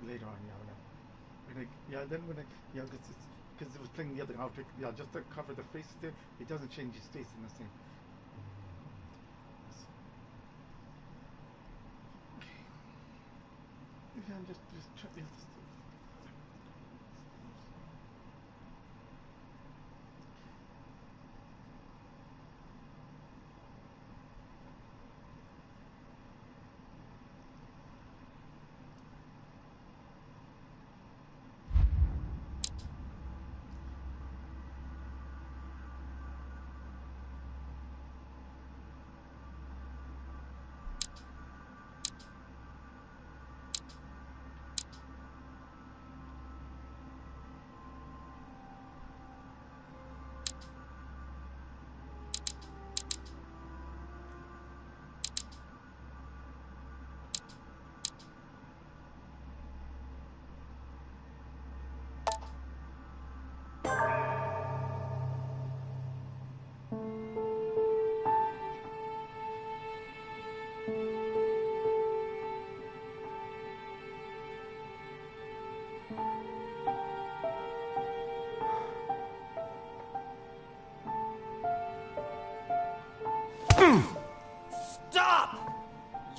later on, then when because it was playing the other object, just to cover the face there, it doesn't change his face in the same. Yeah, just try.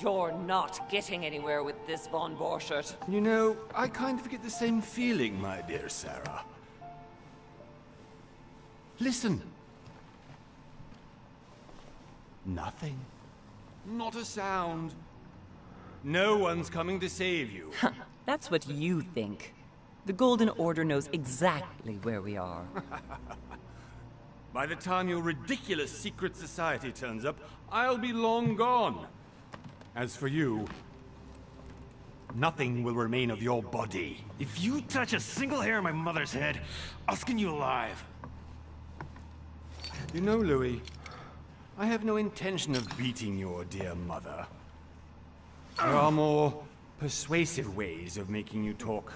You're not getting anywhere with this, Von Borchert. You know, I kind of get the same feeling, my dear Sarah. Listen. Nothing. Not a sound. No one's coming to save you. That's what you think. The Golden Order knows exactly where we are. By the time your ridiculous secret society turns up, I'll be long gone. As for you, nothing will remain of your body. If you touch a single hair on my mother's head, I'll skin you alive. You know, Louis, I have no intention of beating your dear mother. There are more persuasive ways of making you talk.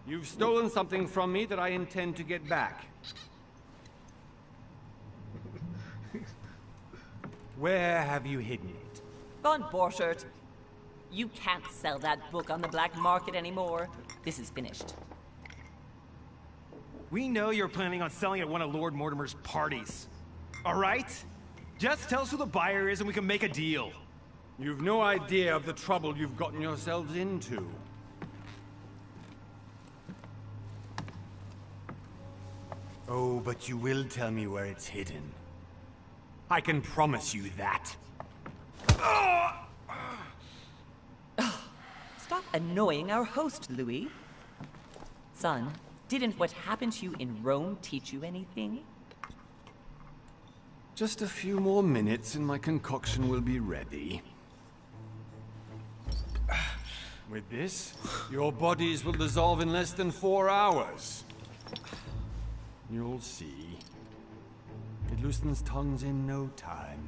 You've stolen something from me that I intend to get back. Where have you hidden it? Von Borchert, you can't sell that book on the black market anymore. This is finished. We know you're planning on selling at one of Lord Mortimer's parties. All right? Just tell us who the buyer is and we can make a deal. You've no idea of the trouble you've gotten yourselves into. Oh, but you will tell me where it's hidden. I can promise you that. Stop annoying our host, Louis. Son, didn't what happened to you in Rome teach you anything? Just a few more minutes and my concoction will be ready. With this, your bodies will dissolve in less than 4 hours. You'll see. It loosens tongues in no time.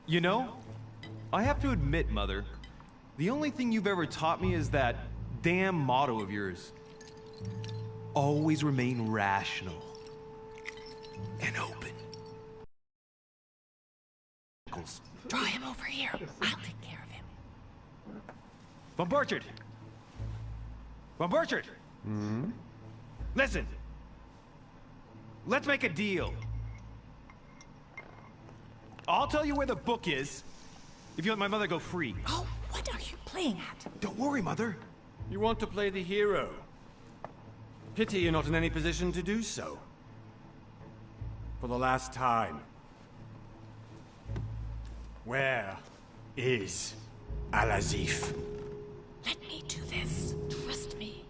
You know, I have to admit, Mother, the only thing you've ever taught me is that damn motto of yours. Always remain rational. And open. Draw him over here. I'll take care of him. Von Borchert! Von Borchert! Hmm? Listen. Let's make a deal. I'll tell you where the book is if you let my mother go free. Oh, what are you playing at? Don't worry, Mother. You want to play the hero. Pity you're not in any position to do so. For the last time. Where is Al-Azif? Let me do this. Trust me.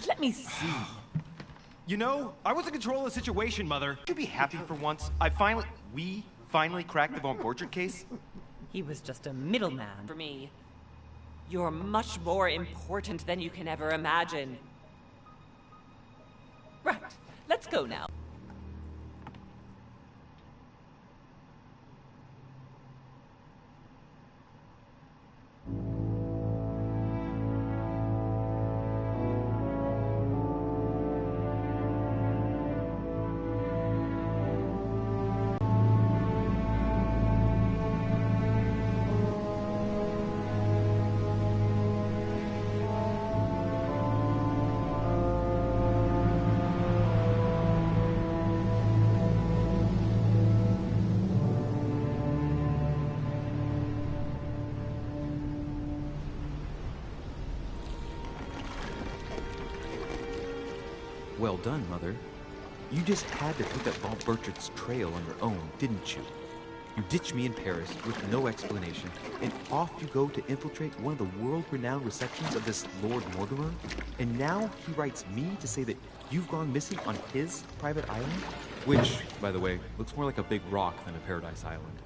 Let me see. You know, I was in control of the situation, Mother. You be happy for once. We Finally cracked the Von Borchardt case? He was just a middleman for me. You're much more important than you can ever imagine. Right, let's go now. Well done, Mother. You just had to put that Von Borchardt's trail on your own, didn't you? You ditched me in Paris with no explanation, and off you go to infiltrate one of the world-renowned receptions of this Lord Mortimer? And now he writes me to say that you've gone missing on his private island? Which, by the way, looks more like a big rock than a paradise island.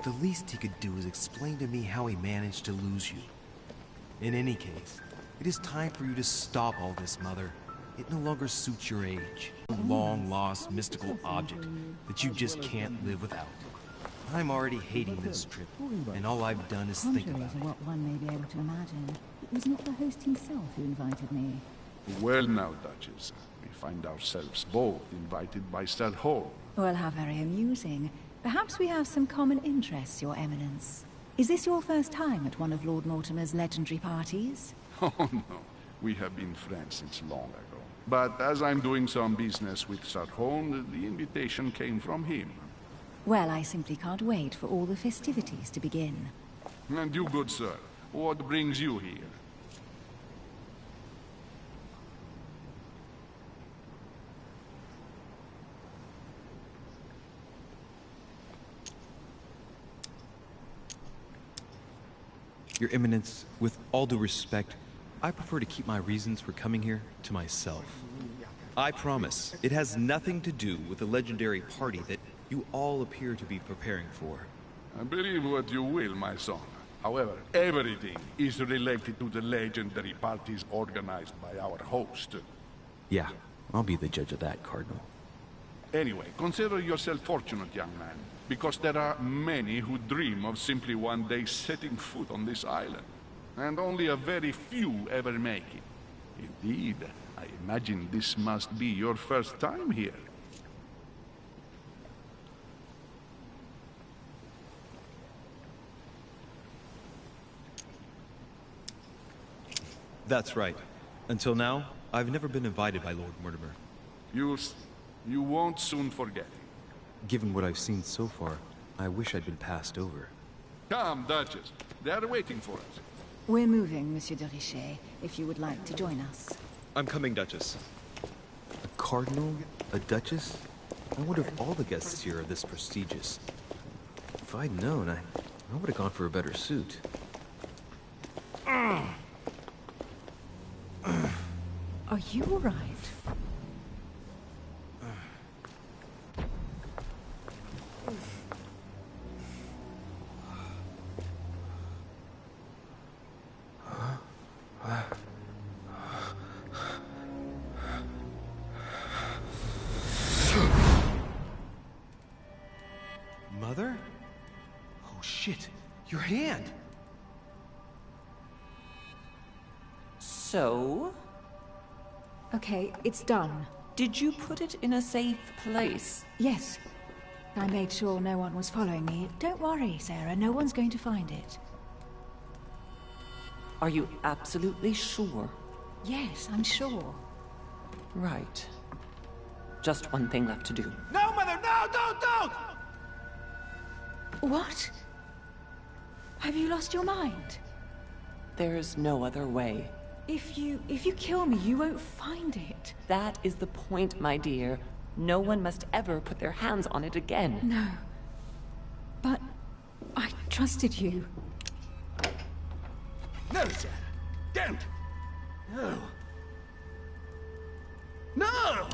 The least he could do is explain to me how he managed to lose you. In any case, it is time for you to stop all this, Mother. It no longer suits your age. A long-lost mystical object that you just can't live without. I'm already hating this trip, and all I've done is think Contrary about to it. what one may be able to imagine, it was not the host himself who invited me. Well now, Duchess, we find ourselves both invited by Sir Holm. Well, how very amusing. Perhaps we have some common interests, Your Eminence. Is this your first time at one of Lord Mortimer's legendary parties? Oh no, we have been friends since long ago. But as I'm doing some business with Sir Holm, the invitation came from him. Well, I simply can't wait for all the festivities to begin. And you, good sir, what brings you here? Your Eminence, with all due respect, I prefer to keep my reasons for coming here to myself. I promise, it has nothing to do with the legendary party that you all appear to be preparing for. Believe what you will, my son. However, everything is related to the legendary parties organized by our host. Yeah, I'll be the judge of that, Cardinal. Anyway, consider yourself fortunate, young man, because there are many who dream of simply one day setting foot on this island, and only a very few ever make it. Indeed, I imagine this must be your first time here. That's right. Until now, I've never been invited by Lord Mortimer. You won't soon forget it. Given what I've seen so far, I wish I'd been passed over. Come, Duchess. They are waiting for us. We're moving, Monsieur de Richet, if you would like to join us. I'm coming, Duchess. A cardinal? A duchess? I wonder if all the guests here are this prestigious. If I'd known, I would have gone for a better suit. Are you all right? Mother? Oh shit, your hand! So, Okay, it's done. did you put it in a safe place? Yes. I made sure no one was following me. Don't worry, Sarah, no one's going to find it. Are you absolutely sure? Yes, I'm sure. Right. Just one thing left to do. No, Mother, no, don't! What? Have you lost your mind? There's no other way. If you kill me, you won't find it. That is the point, my dear. No one must ever put their hands on it again. No. But I trusted you. No, Sarah. Don't. No. No!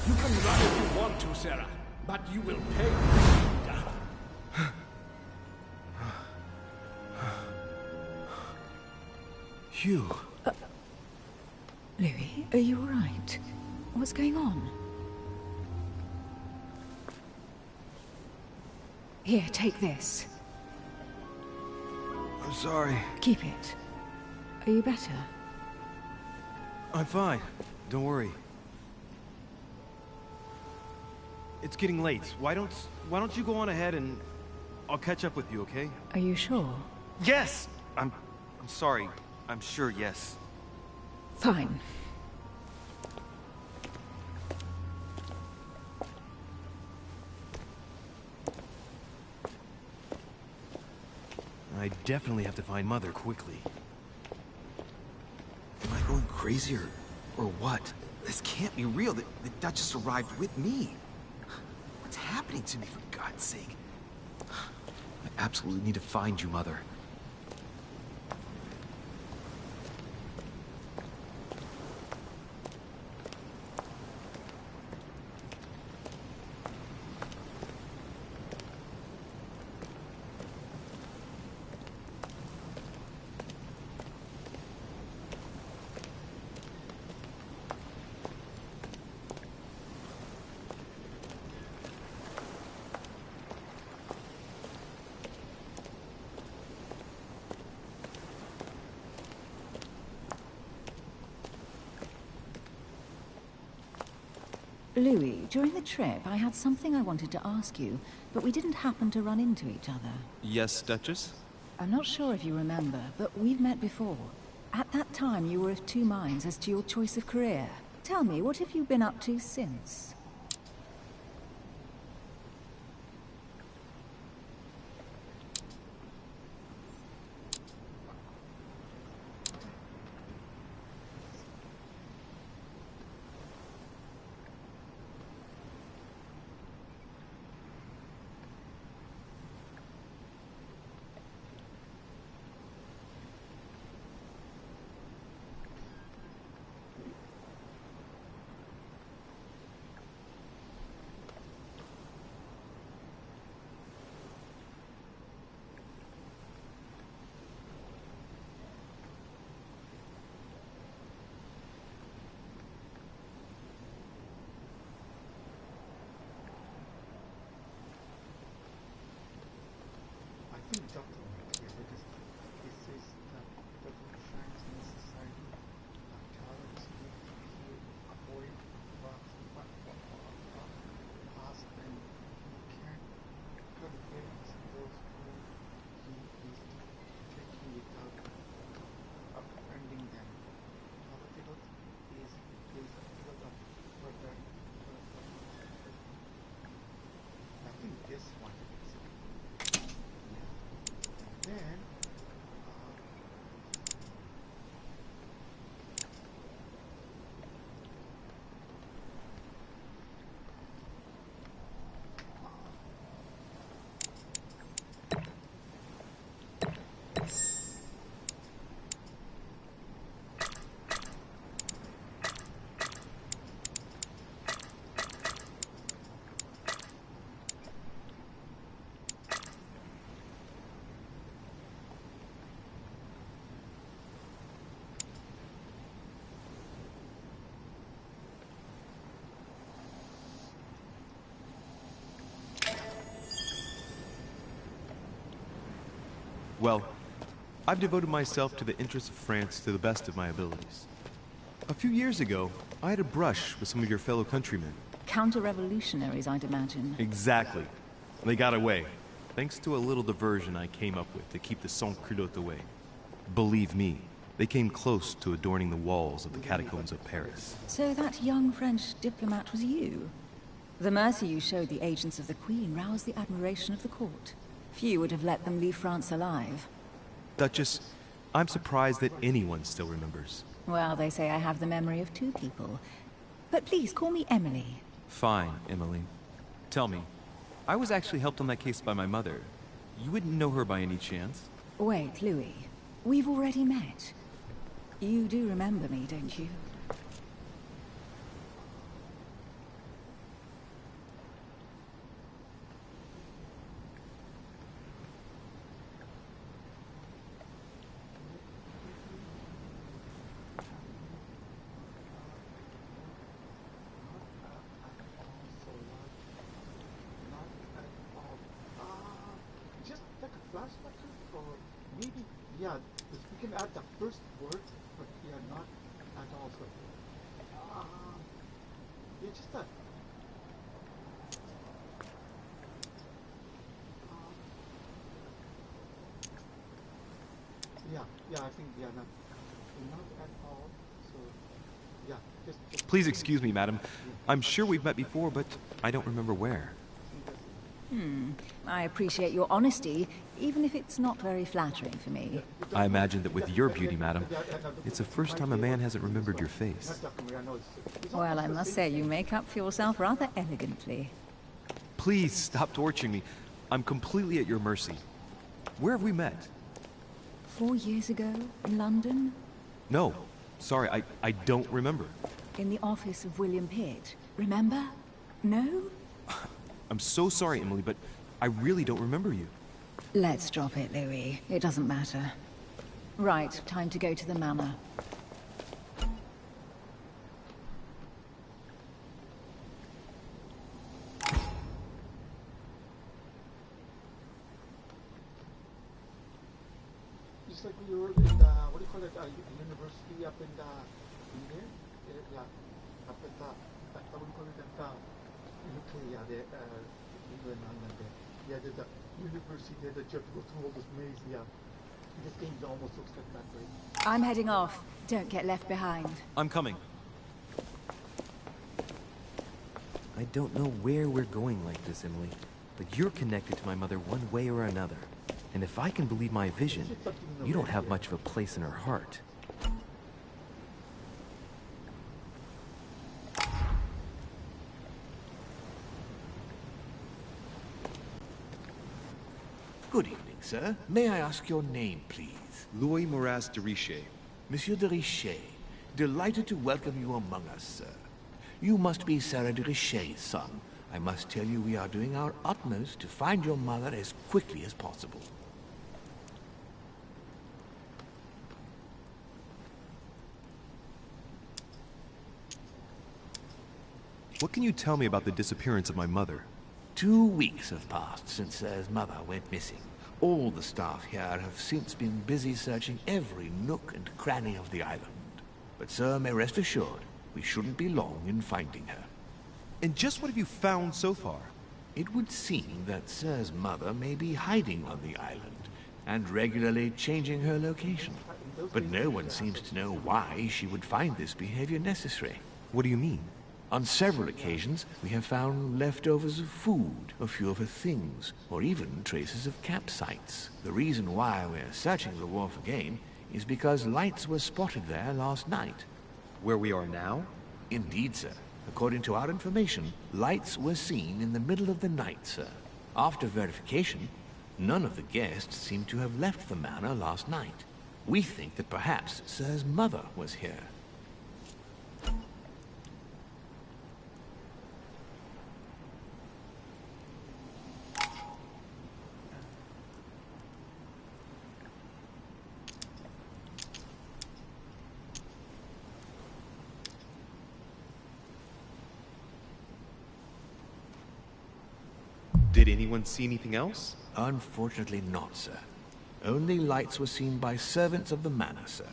You can run if you want to, Sarah, but you will pay. Hugh. Louis, are you all right? What's going on? Here, take this. I'm sorry. Keep it. Are you better? I'm fine. Don't worry. It's getting late. Why don't you go on ahead and I'll catch up with you, okay? Are you sure? Yes! I'm sorry. I'm sure, yes. Fine. I definitely have to find Mother quickly. Am I going crazy or what? This can't be real. The Duchess arrived with me. What's happening to me, for God's sake? I absolutely need to find you, Mother. Louis, during the trip, I had something I wanted to ask you, but we didn't happen to run into each other. Yes, Duchess? I'm not sure if you remember, but we've met before. At that time, you were of two minds as to your choice of career. Tell me, what have you been up to since? I think Doctor went here because he says that the good friends in society are talents need to be avoid past and you can't convince those who he is taking without offending them. Other people is people of further. I think this one is. Then, Well, I've devoted myself to the interests of France to the best of my abilities. A few years ago, I had a brush with some of your fellow countrymen. Counter-revolutionaries, I'd imagine. Exactly. They got away, thanks to a little diversion I came up with to keep the sans-culottes away. Believe me, they came close to adorning the walls of the catacombs of Paris. So that young French diplomat was you? The mercy you showed the agents of the Queen roused the admiration of the court. Few would have let them leave France alive. Duchess, I'm surprised that anyone still remembers. Well, they say I have the memory of two people. But please, call me Emily. Fine, Emily. Tell me, I was actually helped on that case by my mother. You wouldn't know her by any chance? Wait, Louis. We've already met. You do remember me, don't you? Just like a flashback, or maybe, yeah, we can add the first word, but yeah, not at all. So, yeah, just that. Yeah, I think, yeah, not at all. So, yeah, just Please excuse me, madam. I'm sure we've met before, but I don't remember where. I appreciate your honesty, even if it's not very flattering for me. I imagine that with your beauty, madam, it's the first time a man hasn't remembered your face. Well, I must say you make up for yourself rather elegantly. Please stop torturing me. I'm completely at your mercy. Where have we met? 4 years ago, in London? No. Sorry, I don't remember. In the office of William Pitt. Remember? No? I'm so sorry, Emily, but I really don't remember you. Let's drop it, Louis. It doesn't matter. Right, time to go to the manor. Just like we were in the, what do you call it, university up in there? Yeah, up at what do you call it, UK, yeah, England, London there. Yeah, there's a university there that you have to go through all this maze, yeah. This game almost looks like that way. I'm heading off. Don't get left behind. I'm coming. I don't know where we're going like this, Emily, but you're connected to my mother one way or another. And if I can believe my vision, you don't have much of a place in her heart. Good evening, sir. May I ask your name, please? Louis Moras de Richet. Monsieur de Richet, delighted to welcome you among us, sir. You must be Sarah de Richet's son. I must tell you we are doing our utmost to find your mother as quickly as possible. What can you tell me about the disappearance of my mother? 2 weeks have passed since Sir's mother went missing. All the staff here have since been busy searching every nook and cranny of the island. But Sir may rest assured, we shouldn't be long in finding her. And just what have you found so far? It would seem that Sir's mother may be hiding on the island and regularly changing her location. But no one seems to know why she would find this behavior necessary. What do you mean? On several occasions, we have found leftovers of food, a few of her things, or even traces of campsites. The reason why we're searching the wharf again is because lights were spotted there last night. Where we are now? Indeed, sir. According to our information, lights were seen in the middle of the night, sir. After verification, none of the guests seem to have left the manor last night. We think that perhaps Sir's mother was here. Did anyone see anything else? Unfortunately not, sir. Only lights were seen by servants of the manor, sir.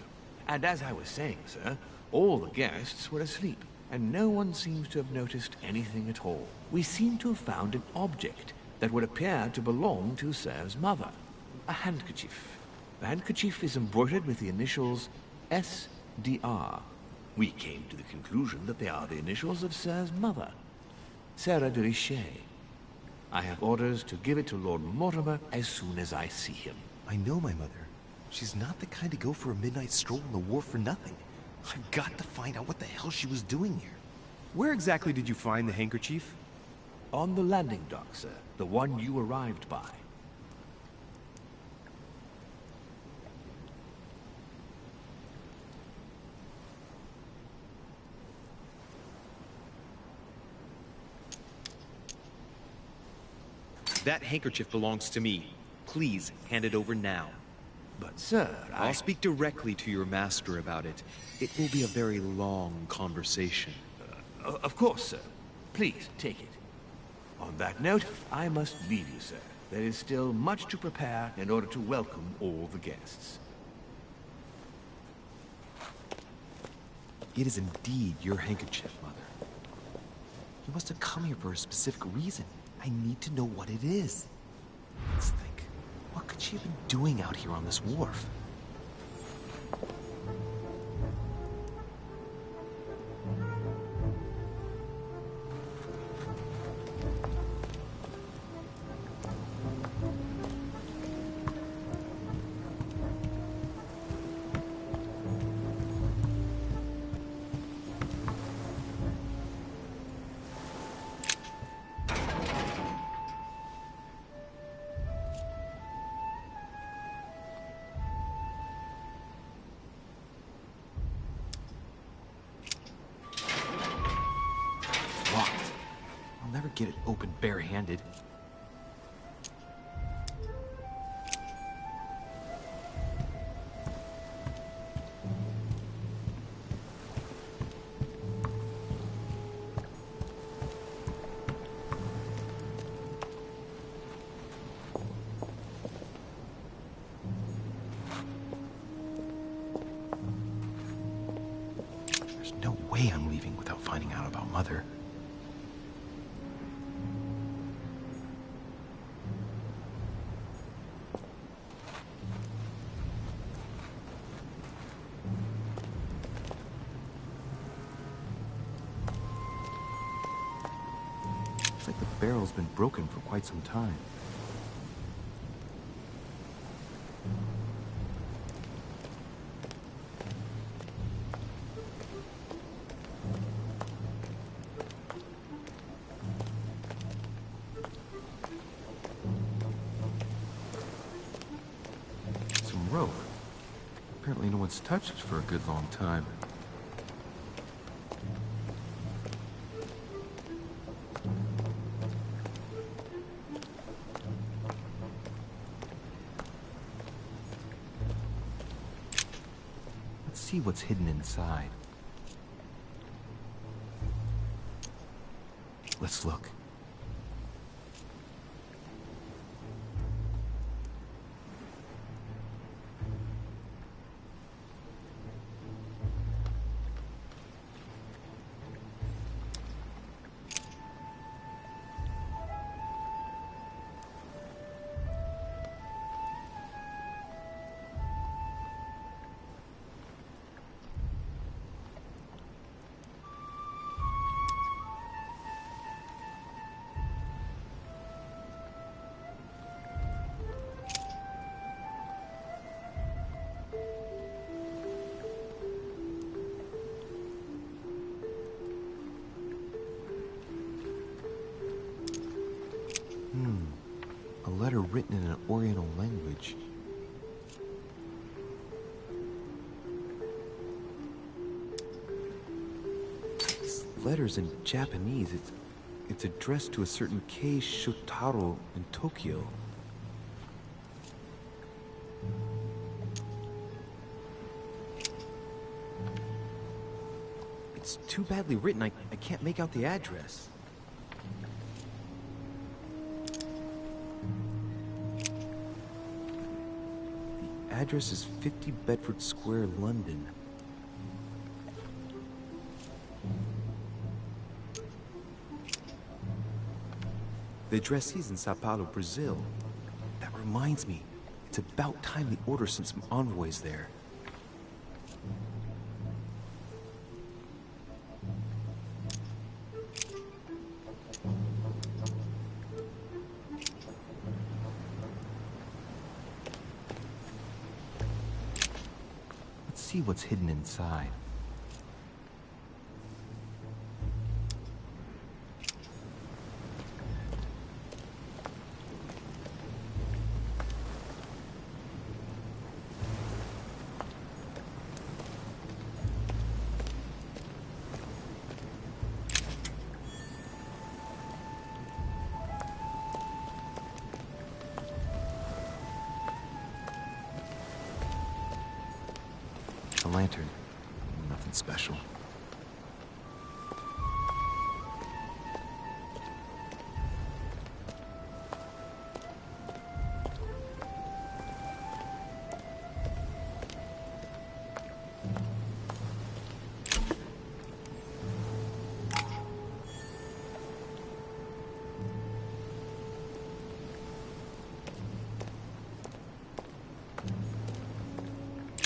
And as I was saying, sir, all the guests were asleep, and no one seems to have noticed anything at all. We seem to have found an object that would appear to belong to Sir's mother. A handkerchief. The handkerchief is embroidered with the initials SDR. We came to the conclusion that they are the initials of Sir's mother, Sarah de Richet. I have orders to give it to Lord Mortimer as soon as I see him. I know my mother. She's not the kind to go for a midnight stroll on the wharf for nothing. I've got to find out what the hell she was doing here. Where exactly did you find the handkerchief? On the landing dock, sir. The one you arrived by. That handkerchief belongs to me. Please, hand it over now. But, sir, I'll speak directly to your master about it. It will be a very long conversation. Of course, sir. Please, take it. On that note, I must leave you, sir. There is still much to prepare in order to welcome all the guests. It is indeed your handkerchief, Mother. You must have come here for a specific reason. I need to know what it is. Let's think. What could she have been doing out here on this wharf? Get it open barehanded. There's no way I'm leaving without finding out about Mother. Looks like the barrel's been broken for quite some time. Some rope. Apparently no one's touched it for a good long time. See what's hidden inside. Let's look. A letter written in an Oriental language. This letter's in Japanese. It's addressed to a certain Kei Shotaro in Tokyo. It's too badly written, I can't make out the address. The address is 50 Bedford Square, London. The addressee's in Sao Paulo, Brazil. That reminds me, it's about time the Order sent some envoys there. Let's see what's hidden inside. a lantern. Nothing special.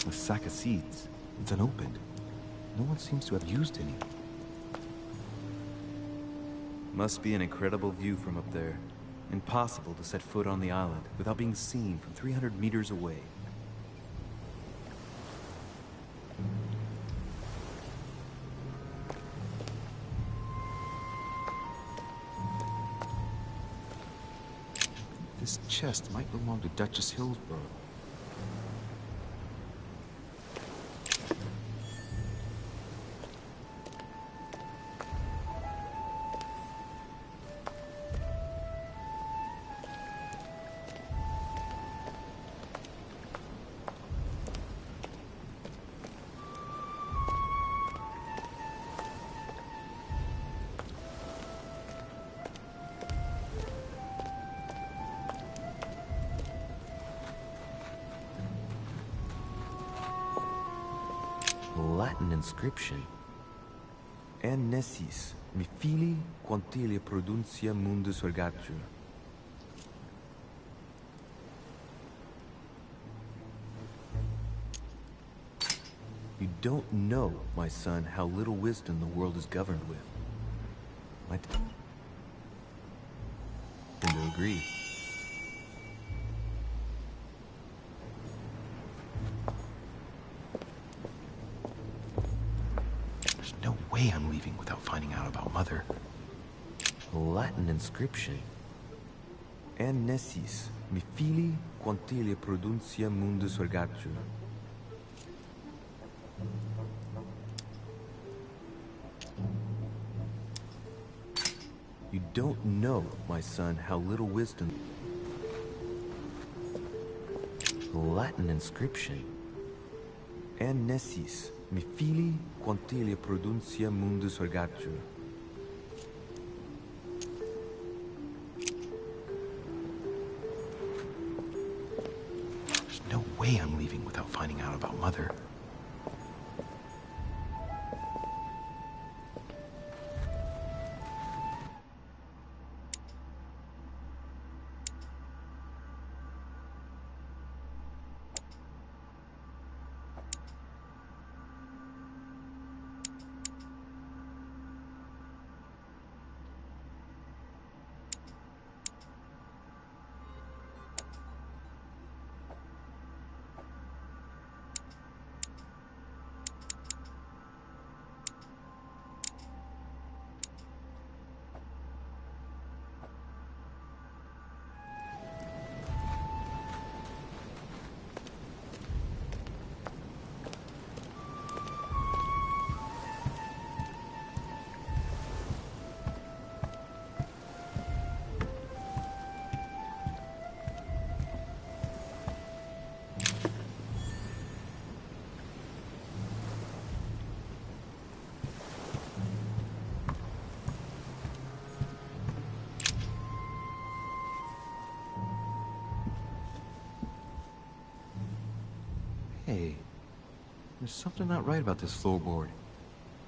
A sack of seeds. It's unopened. No one seems to have used any. Must be an incredible view from up there. Impossible to set foot on the island without being seen from 300 meters away. This chest might belong to Duchess Hillsborough. Latin inscription. En nessis, mi fili quantilia produncia mundus ergatur. You don't know, my son, how little wisdom the world is governed with. I tend to agree. There's no way I'm leaving without finding out about Mother. Latin inscription. En nessis, mi fili quantilia produncia mundus ergatur. You don't know, my son, how little wisdom... Latin inscription. En nessis, mi fili quantilia produncia mundus ergatur. There's no way I'm leaving without finding out about Mother. Hey, there's something not right about this floorboard.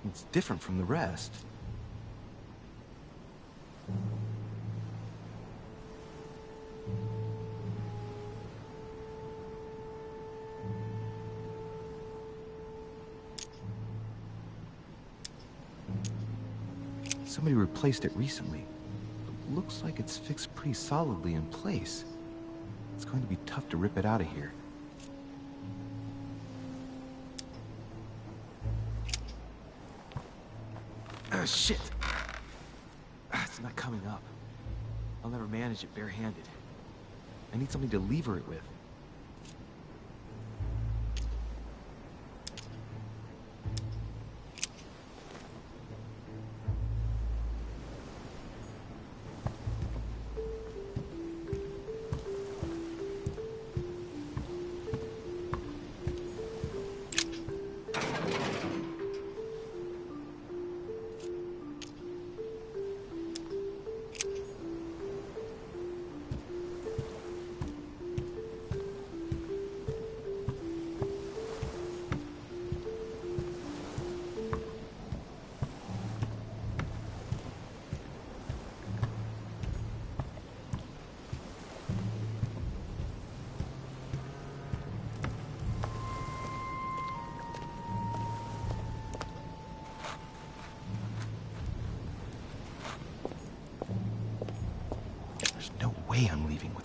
It's different from the rest. Somebody replaced it recently. It looks like it's fixed pretty solidly in place. It's going to be tough to rip it out of here. Shit! It's not coming up. I'll never manage it barehanded. I need something to lever it with.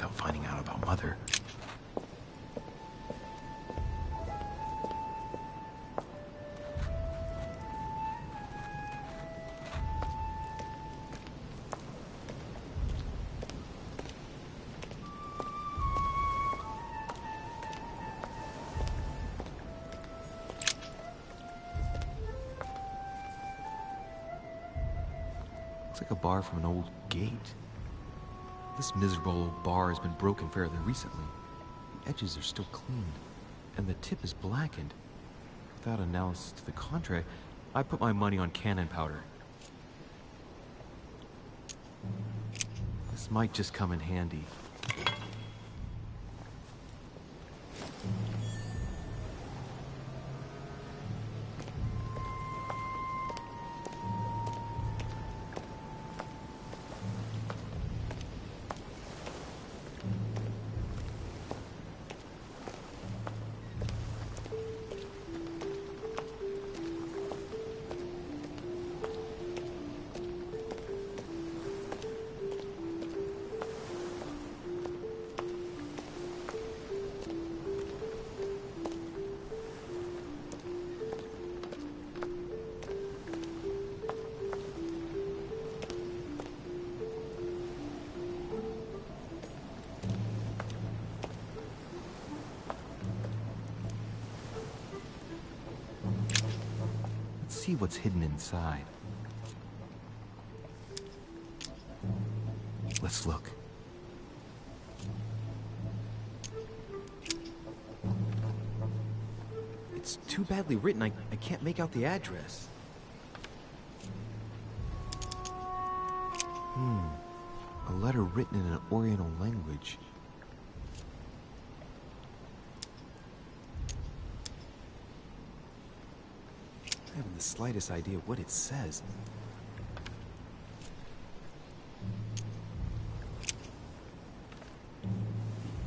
without finding out about Mother. Looks like a bar from an old gate. This miserable old bar has been broken fairly recently. The edges are still clean, and the tip is blackened. Without analysis to the contrary, I put my money on cannon powder. This might just come in handy. See what's hidden inside. Let's look. It's too badly written, I can't make out the address. A letter written in an Oriental language. I haven't the slightest idea what it says.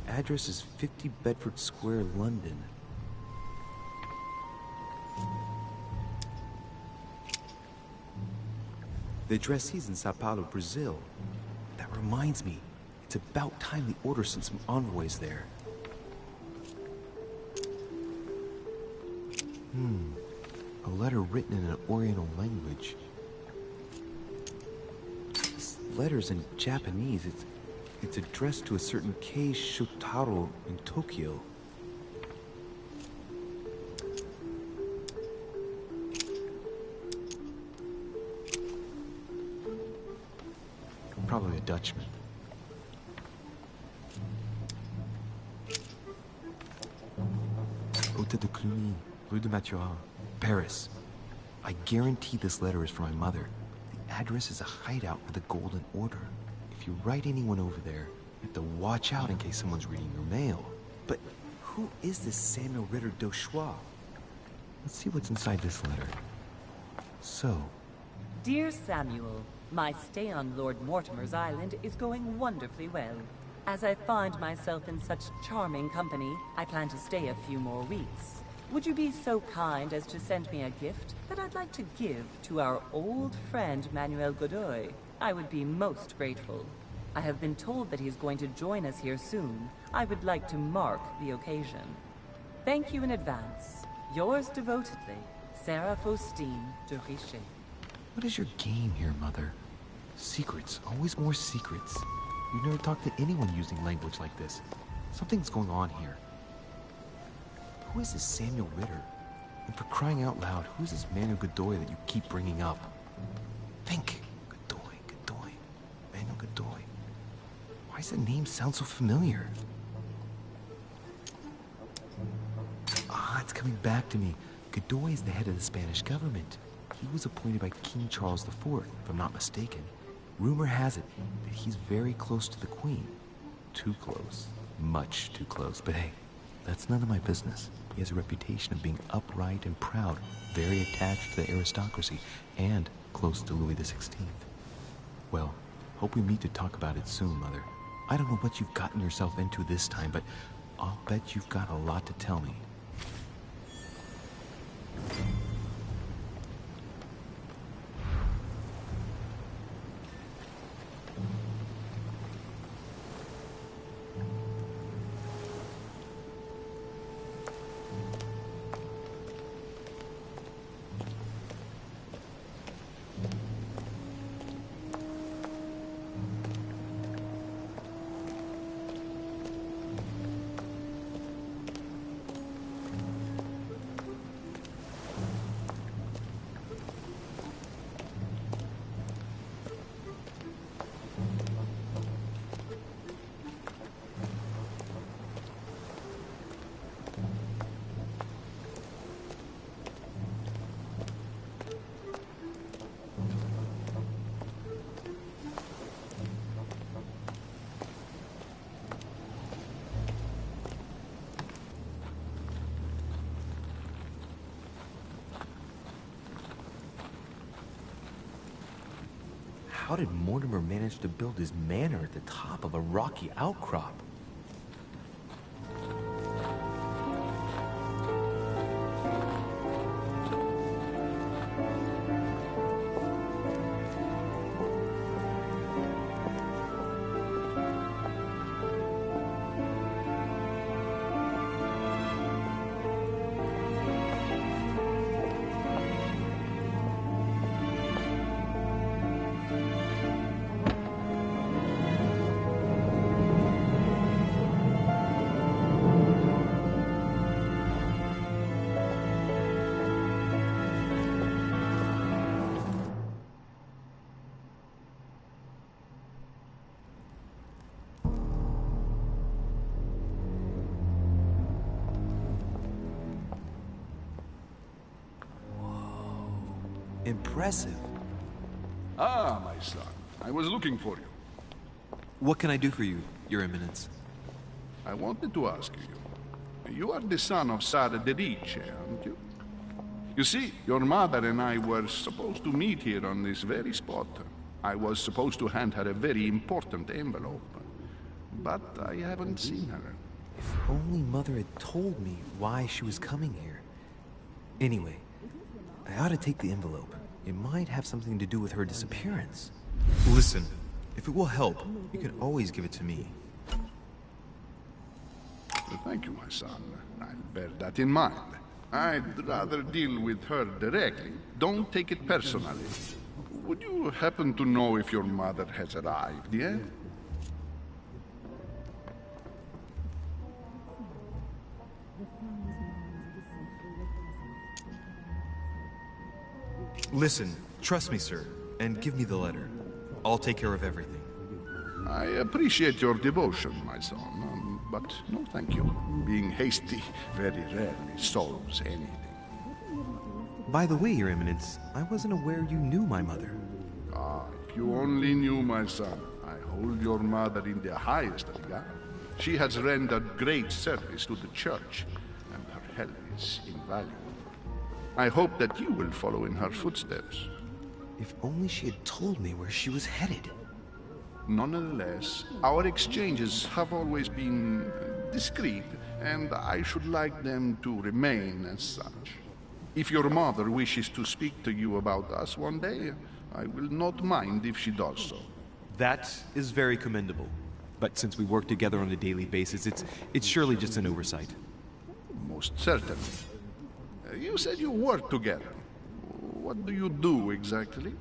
The address is 50 Bedford Square, London. The addressee's in Sao Paulo, Brazil. That reminds me, it's about time the Order sent some envoys there. A letter written in an Oriental language. This letter's in Japanese. It's addressed to a certain Kei Shotaro in Tokyo. Probably a Dutchman. Hôtel de Cluny, Rue de Mathurin, Paris. I guarantee this letter is for my mother. The address is a hideout for the Golden Order. If you write anyone over there, you have to watch out in case someone's reading your mail. But who is this Samuel Ritter d'Auchois? Let's see what's inside this letter. So... Dear Samuel, my stay on Lord Mortimer's island is going wonderfully well. As I find myself in such charming company, I plan to stay a few more weeks. Would you be so kind as to send me a gift that I'd like to give to our old friend Manuel Godoy? I would be most grateful. I have been told that he's going to join us here soon. I would like to mark the occasion. Thank you in advance. Yours devotedly, Sarah Faustine de Richet. what is your game here, Mother? Secrets, always more secrets. You've never talked to anyone using language like this. Something's going on here. Who is this Samuel Ritter? And for crying out loud, who is this Manuel Godoy that you keep bringing up? Think. Godoy. Manuel Godoy. Why does the name sound so familiar? Ah, it's coming back to me. Godoy is the head of the Spanish government. He was appointed by King Charles IV, if I'm not mistaken. Rumor has it that he's very close to the Queen. Too close. Much too close. But hey, that's none of my business. He has a reputation of being upright and proud, very attached to the aristocracy, and close to Louis XVI. Well, hope we meet to talk about it soon, Mother. I don't know what you've gotten yourself into this time, but I'll bet you've got a lot to tell me. how did Mortimer manage to build his manor at the top of a rocky outcrop? Impressive. Ah, my son. I was looking for you. What can I do for you, Your Eminence? I wanted to ask you. You are the son of Sara de Ricci, aren't you? You see, your mother and I were supposed to meet here on this very spot. I was supposed to hand her a very important envelope. But I haven't seen her. If only Mother had told me why she was coming here. Anyway, I ought to take the envelope. It might have something to do with her disappearance. Listen, if it will help, you can always give it to me. Thank you, my son. I'll bear that in mind. I'd rather deal with her directly. Don't take it personally. Would you happen to know if your mother has arrived yet? Listen, trust me, sir, and give me the letter. I'll take care of everything. I appreciate your devotion, my son, but no thank you. Being hasty very rarely solves anything. By the way, Your Eminence, I wasn't aware you knew my mother. Ah, if you only knew, my son. I hold your mother in the highest regard. She has rendered great service to the church, and her help is invaluable. I hope that you will follow in her footsteps. If only she had told me where she was headed. Nonetheless, our exchanges have always been discreet, and I should like them to remain as such. If your mother wishes to speak to you about us one day, I will not mind if she does so. That is very commendable. But since we work together on a daily basis, it's surely just an oversight. Most certainly. You said you work together. What do you do exactly?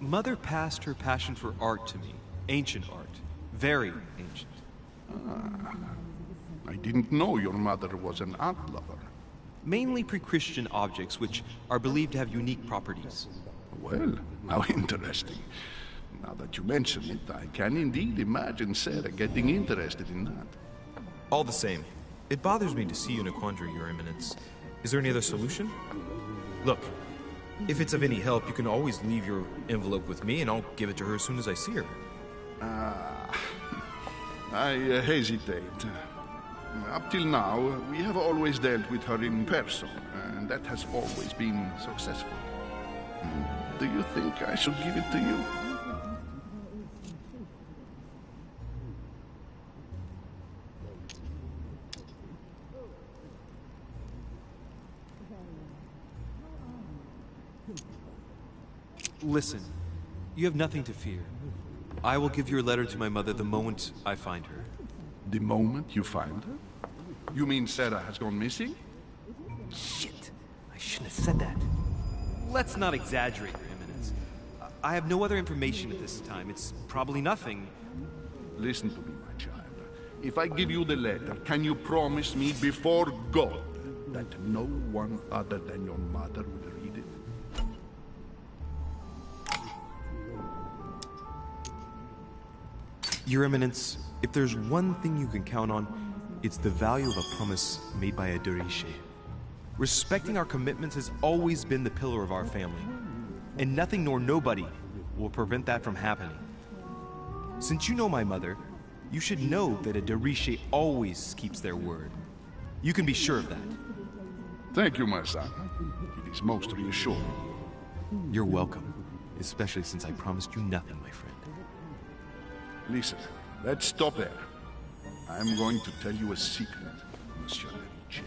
Mother passed her passion for art to me. Ancient art. Very ancient. I didn't know your mother was an art lover. Mainly pre-Christian objects, which are believed to have unique properties. Well, how interesting. Now that you mention it, I can indeed imagine Sarah getting interested in that. All the same, it bothers me to see you in a quandary, Your Eminence. Is there any other solution? Look, if it's of any help, you can always leave your envelope with me, and I'll give it to her as soon as I see her. I hesitate. Up till now, we have always dealt with her in person, and that has always been successful. Do you think I should give it to you? Listen, you have nothing to fear. I will give your letter to my mother the moment I find her. The moment you find her? You mean Sarah has gone missing? Shit! I shouldn't have said that. Let's not exaggerate, Your Eminence. I have no other information at this time. It's probably nothing. Listen to me, my child. If I give you the letter, can you promise me before God that no one other than your mother will read it? Your Eminence, if there's one thing you can count on, it's the value of a promise made by a de Ricci. Respecting our commitments has always been the pillar of our family. and nothing nor nobody will prevent that from happening. Since you know my mother, you should know that a de Riche always keeps their word. You can be sure of that. Thank you, my son. It is most reassuring. You're welcome, especially since I promised you nothing, my friend. Listen, let's stop there. I'm going to tell you a secret, Monsieur Nimic.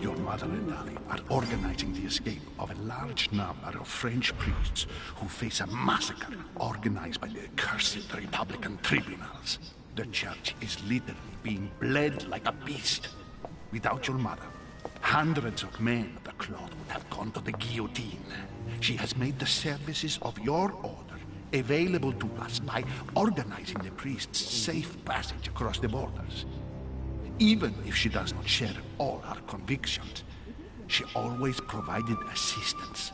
Your mother and I are organizing the escape of a large number of French priests who face a massacre organized by the accursed Republican tribunals. The church is literally being bled like a beast. Without your mother, hundreds of men of the cloth would have gone to the guillotine. She has made the services of your order available to us by organizing the priests' safe passage across the borders. Even if she does not share all our convictions, she always provided assistance.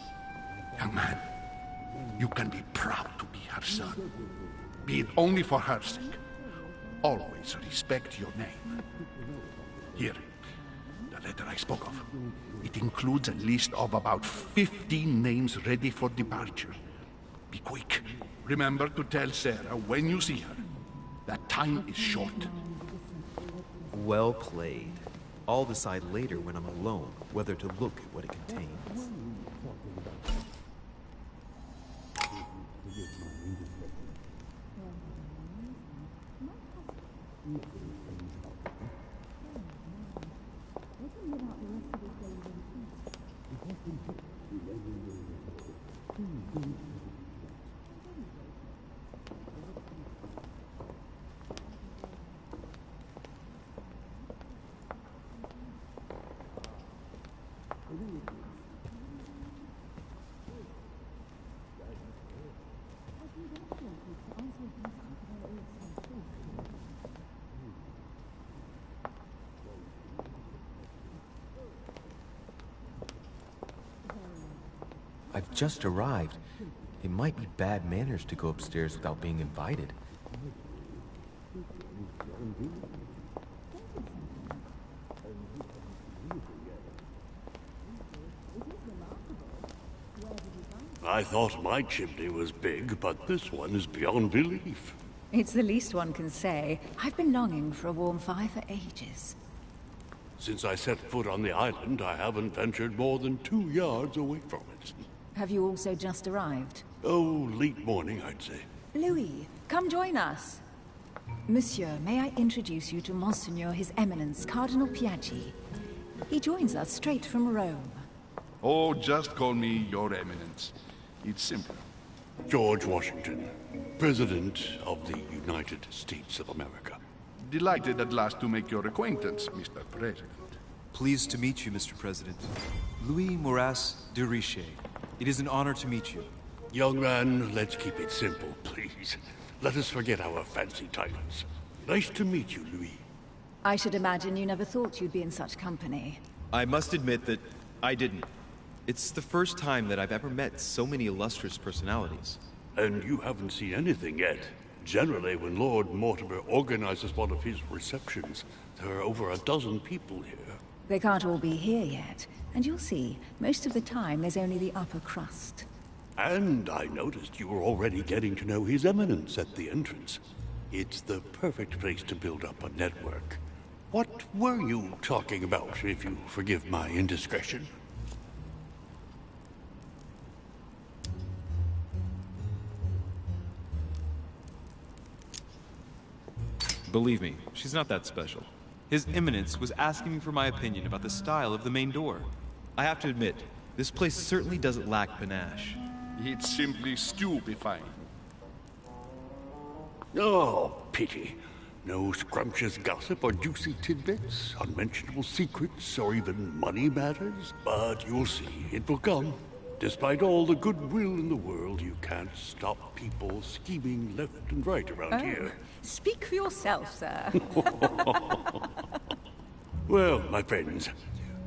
Young man, you can be proud to be her son. Be it only for her sake. Always respect your name. Here, the letter I spoke of. It includes a list of about 15 names ready for departure. Be quick. Remember to tell Sarah when you see her that time is short. Well played. I'll decide later when I'm alone whether to look at what it contains. I've just arrived. It might be bad manners to go upstairs without being invited. I thought my chimney was big, but this one is beyond belief. It's the least one can say. I've been longing for a warm fire for ages. Since I set foot on the island, I haven't ventured more than 2 yards away from it. Have you also just arrived? Oh, late morning, I'd say. Louis, come join us. Monsieur, may I introduce you to Monseigneur His Eminence, Cardinal Piaggi. He joins us straight from Rome. Oh, just call me Your Eminence. It's simple. George Washington, President of the United States of America. Delighted at last to make your acquaintance, Mr. President. Pleased to meet you, Mr. President. Louis Moras de Riche. It is an honor to meet you. Young man, let's keep it simple, please. Let us forget our fancy titles. Nice to meet you, Louis. I should imagine you never thought you'd be in such company. I must admit that I didn't. It's the first time that I've ever met so many illustrious personalities. And you haven't seen anything yet. Generally, when Lord Mortimer organizes one of his receptions, there are over a dozen people here. They can't all be here yet. And you'll see, most of the time there's only the upper crust. And I noticed you were already getting to know His Eminence at the entrance. It's the perfect place to build up a network. What were you talking about, if you forgive my indiscretion? Believe me, she's not that special. His Eminence was asking me for my opinion about the style of the main door. I have to admit, this place certainly doesn't lack panache. It's simply stupefying. Oh, pity. No scrumptious gossip or juicy tidbits, unmentionable secrets, or even money matters. But you'll see, it will come. Despite all the goodwill in the world, you can't stop people scheming left and right around here. Speak for yourself, sir. Well, my friends,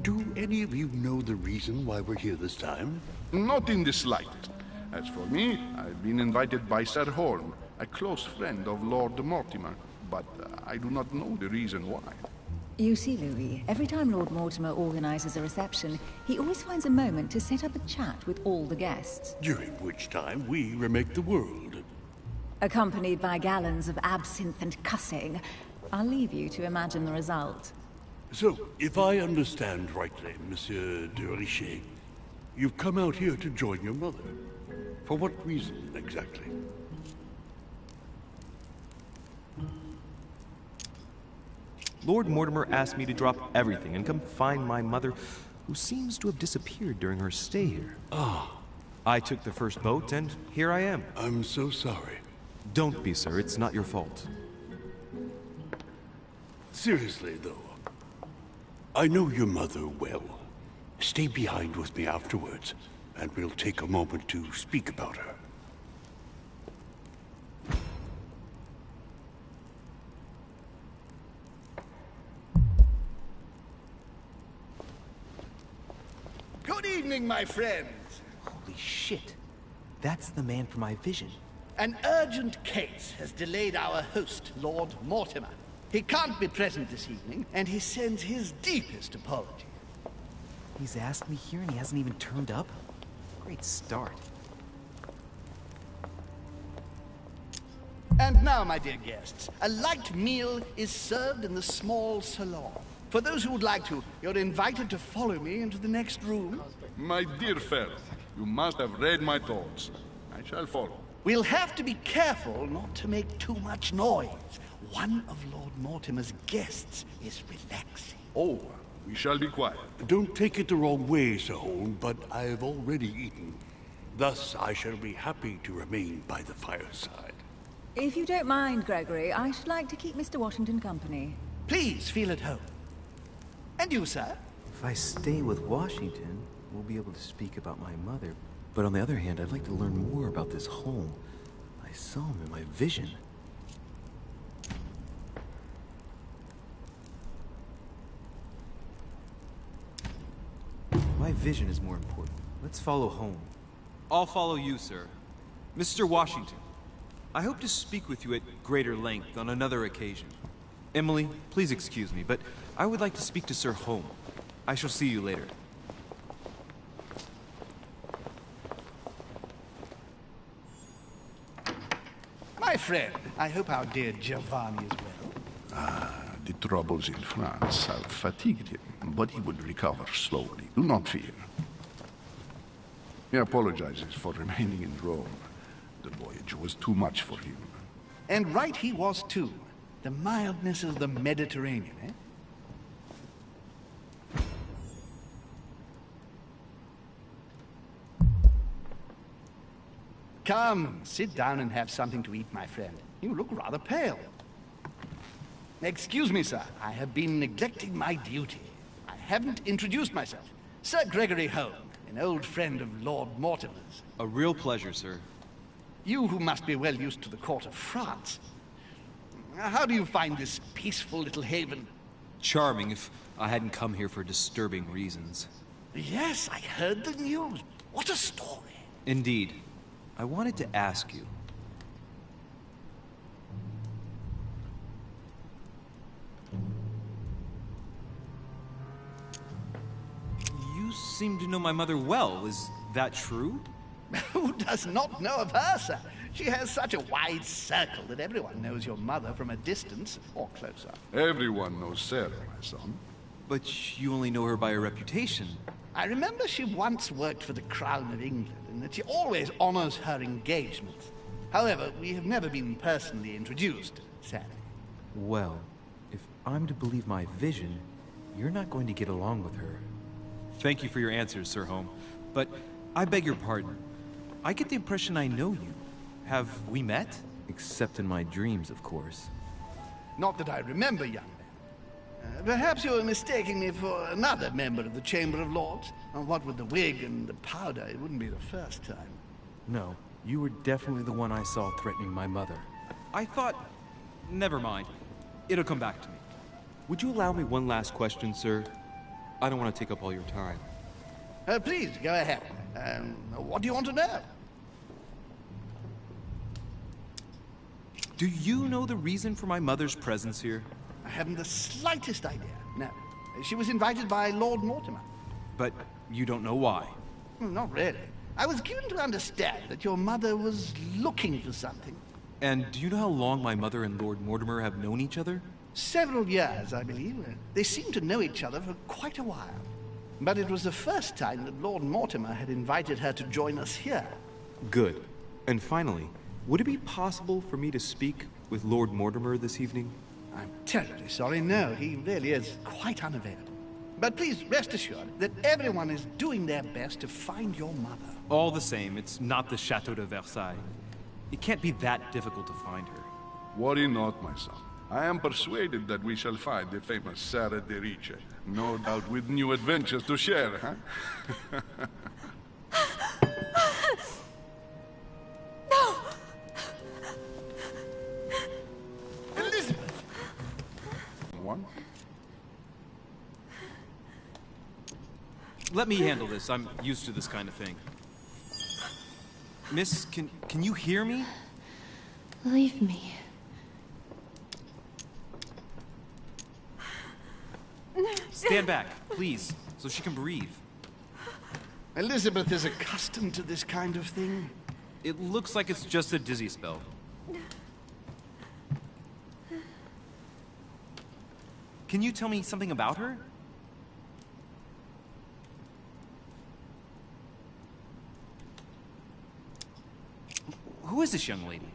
do any of you know the reason why we're here this time? Not in the slightest. As for me, I've been invited by Sir Holm, a close friend of Lord Mortimer, but I do not know the reason why. You see, Louis, every time Lord Mortimer organizes a reception, he always finds a moment to set up a chat with all the guests. During which time we remake the world. Accompanied by gallons of absinthe and cussing. I'll leave you to imagine the result. So, if I understand rightly, Monsieur de Richet, you've come out here to join your mother. For what reason, exactly? Lord Mortimer asked me to drop everything and come find my mother, who seems to have disappeared during her stay here. Ah. I took the first boat, and here I am. I'm so sorry. Don't be, sir. It's not your fault. Seriously, though, I know your mother well. Stay behind with me afterwards, and we'll take a moment to speak about her. Good evening, my friends. Holy shit. That's the man from my vision. An urgent case has delayed our host, Lord Mortimer. He can't be present this evening, and he sends his deepest apology. He's asked me here and he hasn't even turned up? Great start. And now, my dear guests, a light meal is served in the small salon. For those who would like to, you're invited to follow me into the next room. My dear fellow, you must have read my thoughts. I shall follow. We'll have to be careful not to make too much noise. One of Lord Mortimer's guests is relaxing. Oh, we shall be quiet. Don't take it the wrong way, Sir Holm, but I've already eaten. Thus, I shall be happy to remain by the fireside. If you don't mind, Gregory, I should like to keep Mr. Washington company. Please feel at home. And you, sir? If I stay with Washington, we'll be able to speak about my mother. But on the other hand, I'd like to learn more about this Holm. I saw him in my vision. My vision is more important. Let's follow Holm. I'll follow you, sir. Mr. Washington, I hope to speak with you at greater length on another occasion. Emily, please excuse me, but I would like to speak to Sir Holm. I shall see you later. My friend, I hope our dear Giovanni is well. The troubles in France have fatigued him, but he will recover slowly. Do not fear. He apologizes for remaining in Rome. The voyage was too much for him. And right he was too. The mildness of the Mediterranean, eh? Come, sit down and have something to eat, my friend. You look rather pale. Excuse me, sir. I have been neglecting my duty. I haven't introduced myself. Sir Gregory Holm, an old friend of Lord Mortimer's. A real pleasure, sir. You who must be well used to the court of France. How do you find this peaceful little haven? Charming, if I hadn't come here for disturbing reasons. Yes, I heard the news. What a story. Indeed. I wanted to ask you. You seem to know my mother well. Is that true? Who does not know of her, sir? She has such a wide circle that everyone knows your mother from a distance or closer. Everyone knows Sarah, my son. But you only know her by her reputation. I remember she once worked for the Crown of England and that she always honors her engagements. However, we have never been personally introduced, sadly. Well, if I'm to believe my vision, you're not going to get along with her. Thank you for your answers, Sir Holm. But I beg your pardon. I get the impression I know you. Have we met? Except in my dreams, of course. Not that I remember, young man. Perhaps you are mistaking me for another member of the Chamber of Lords. What with the wig and the powder, it wouldn't be the first time. No, you were definitely the one I saw threatening my mother. I thought... Never mind. It'll come back to me. Would you allow me one last question, sir? I don't want to take up all your time. Please, go ahead. What do you want to know? Do you know the reason for my mother's presence here? I haven't the slightest idea. She was invited by Lord Mortimer. But you don't know why. Well, not really. I was given to understand that your mother was looking for something. And do you know how long my mother and Lord Mortimer have known each other? Several years, I believe. They seemed to know each other for quite a while. But it was the first time that Lord Mortimer had invited her to join us here. Good. And finally, would it be possible for me to speak with Lord Mortimer this evening? I'm terribly sorry, no. He really is quite unavailable. But please rest assured that everyone is doing their best to find your mother. All the same, it's not the Chateau de Versailles. It can't be that difficult to find her. Worry not, my son. I am persuaded that we shall find the famous Sarah de Riche. No doubt with new adventures to share, huh? No! Elizabeth! One? Let me handle this. I'm used to this kind of thing. Miss, can you hear me? Leave me. Stand back, please, so she can breathe. Elizabeth is accustomed to this kind of thing. It looks like it's just a dizzy spell. Can you tell me something about her? Who is this young lady?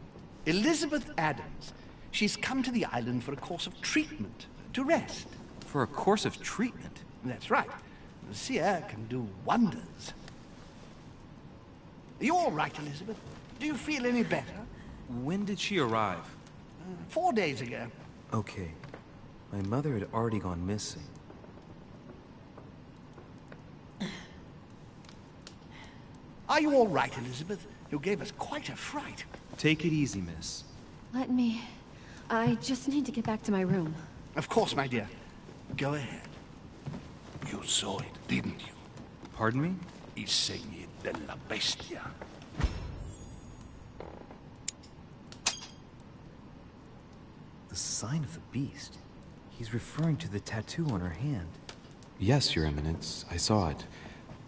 Elizabeth Adams. She's come to the island for a course of treatment, to rest. For a course of treatment? That's right. The sea air can do wonders. Are you all right, Elizabeth? Do you feel any better? When did she arrive? 4 days ago. Okay. My mother had already gone missing. Are you all right, Elizabeth? You gave us quite a fright. Take it easy, miss. Let me... I just need to get back to my room. Of course, my dear. Go ahead. You saw it, didn't you? Pardon me? I segni della bestia. The sign of the beast. He's referring to the tattoo on her hand. Yes, Your Eminence, I saw it.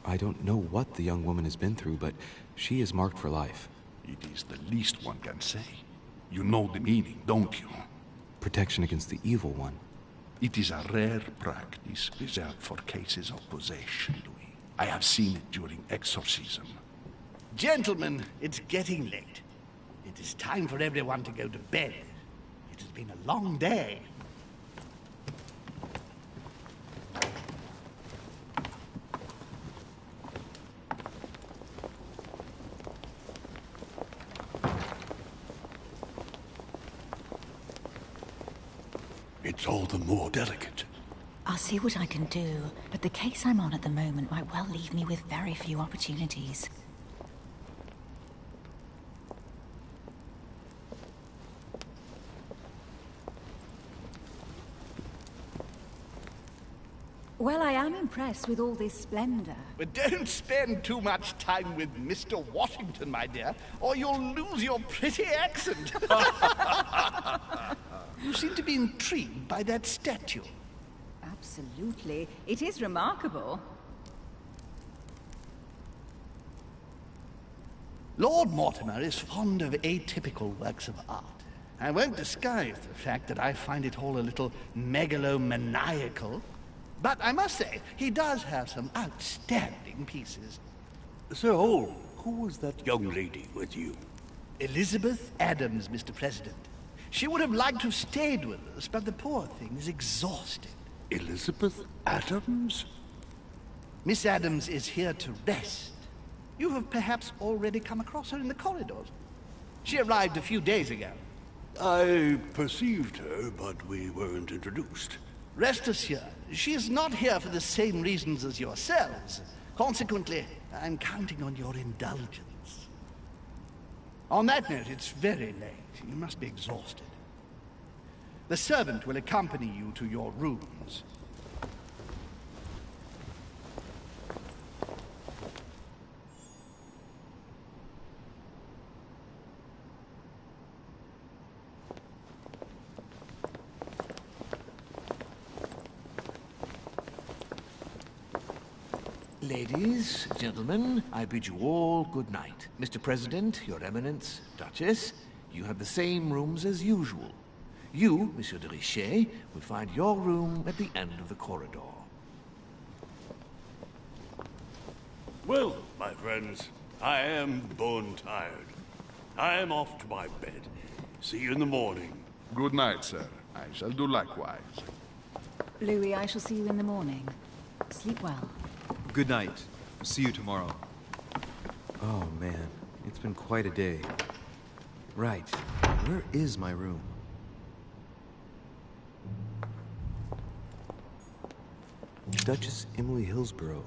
I don't know what the young woman has been through, but she is marked for life. It is the least one can say. You know the meaning, don't you? Protection against the evil one. It is a rare practice reserved for cases of possession, Louis. I have seen it during exorcism. Gentlemen, it's getting late. It is time for everyone to go to bed. It has been a long day. It's all the more delicate. I'll see what I can do, but the case I'm on at the moment might well leave me with very few opportunities. Well, I am impressed with all this splendor. But don't spend too much time with Mr. Washington, my dear, or you'll lose your pretty accent. You seem to be intrigued by that statue. Absolutely. It is remarkable. Lord Mortimer is fond of atypical works of art. I won't disguise the fact that I find it all a little megalomaniacal. But I must say, he does have some outstanding pieces. Sir Hall, who was that young lady with you? Elizabeth Adams, Mr. President. She would have liked to have stayed with us, but the poor thing is exhausted. Elizabeth Adams? Miss Adams is here to rest. You have perhaps already come across her in the corridors. She arrived a few days ago. I perceived her, but we weren't introduced. Rest assured, she is not here for the same reasons as yourselves. Consequently, I'm counting on your indulgence. On that note, it's very late. You must be exhausted. The servant will accompany you to your rooms. Ladies, gentlemen, I bid you all good night. Mr. President, Your Eminence, Duchess, you have the same rooms as usual. You, Monsieur de Richet, will find your room at the end of the corridor. Well, my friends, I am bone tired. I am off to my bed. See you in the morning. Good night, sir. I shall do likewise. Louis, I shall see you in the morning. Sleep well. Good night. See you tomorrow. Oh man, it's been quite a day. Right, where is my room? Duchess Emily Hillsborough.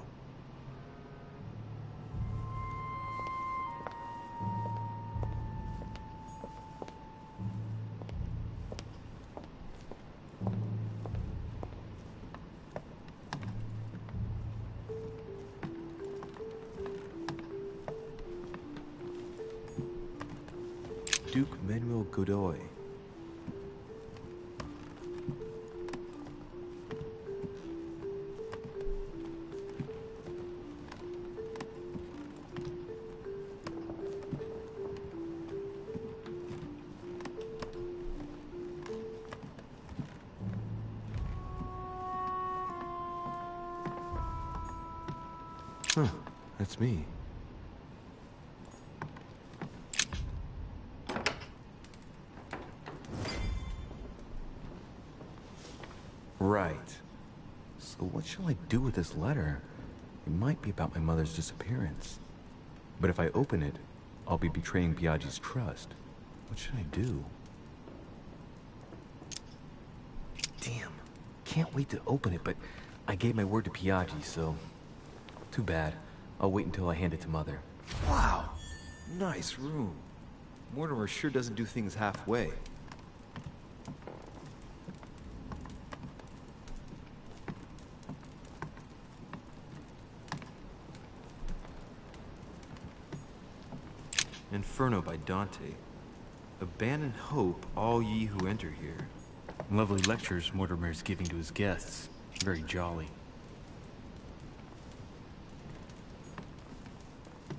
Duke Manuel Godoy. Huh, that's me. Right. So what shall I do with this letter? It might be about my mother's disappearance. But if I open it, I'll be betraying Biaggi's trust. What should I do? Damn. Can't wait to open it, but I gave my word to Biaggi, so... Too bad. I'll wait until I hand it to Mother. Wow. Nice room. Mortimer sure doesn't do things halfway. Inferno by Dante. Abandon hope, all ye who enter here. Lovely lectures Mortimer is giving to his guests. Very jolly.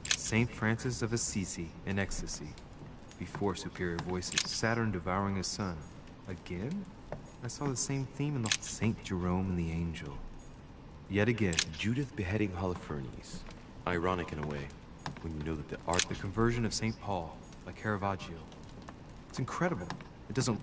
Saint Francis of Assisi in ecstasy. Before superior voices. Saturn devouring his sun. Again? I saw the same theme in the Saint Jerome and the Angel. Yet again. Judith beheading Holofernes. Ironic in a way, when you know that The Conversion of St. Paul by Caravaggio. It's incredible. It doesn't...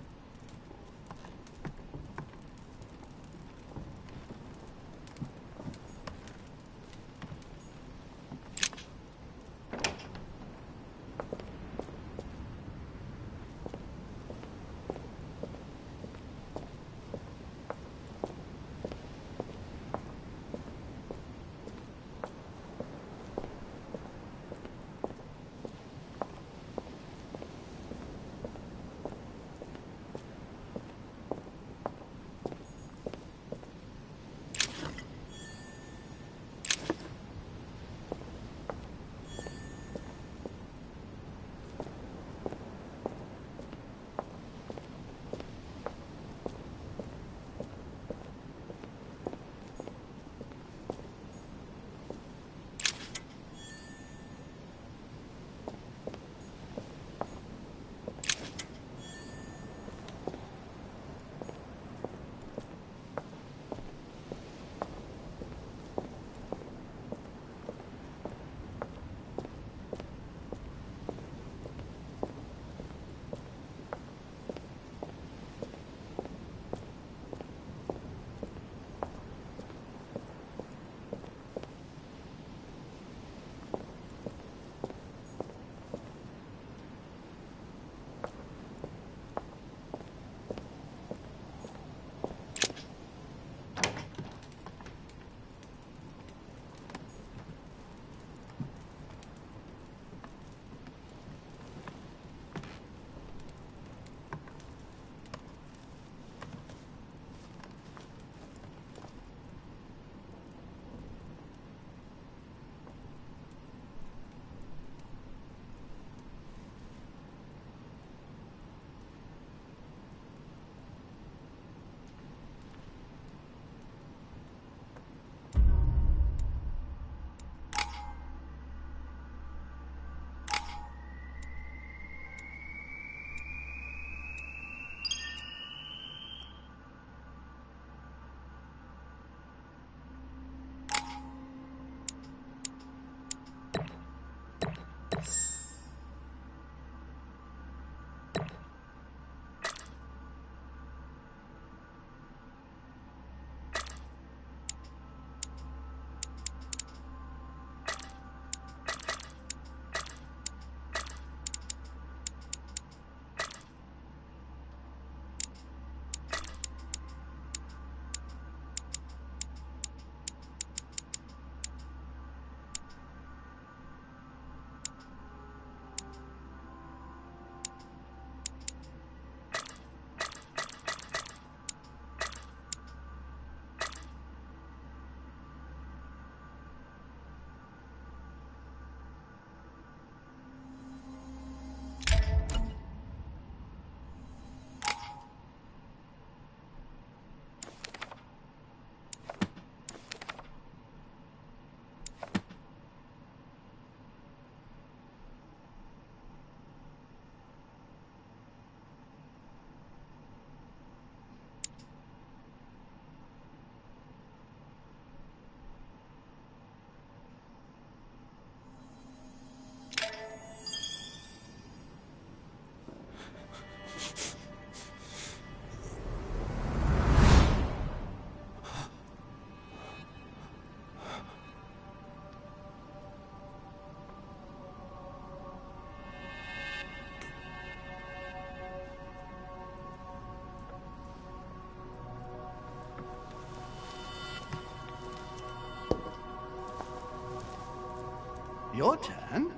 Your turn?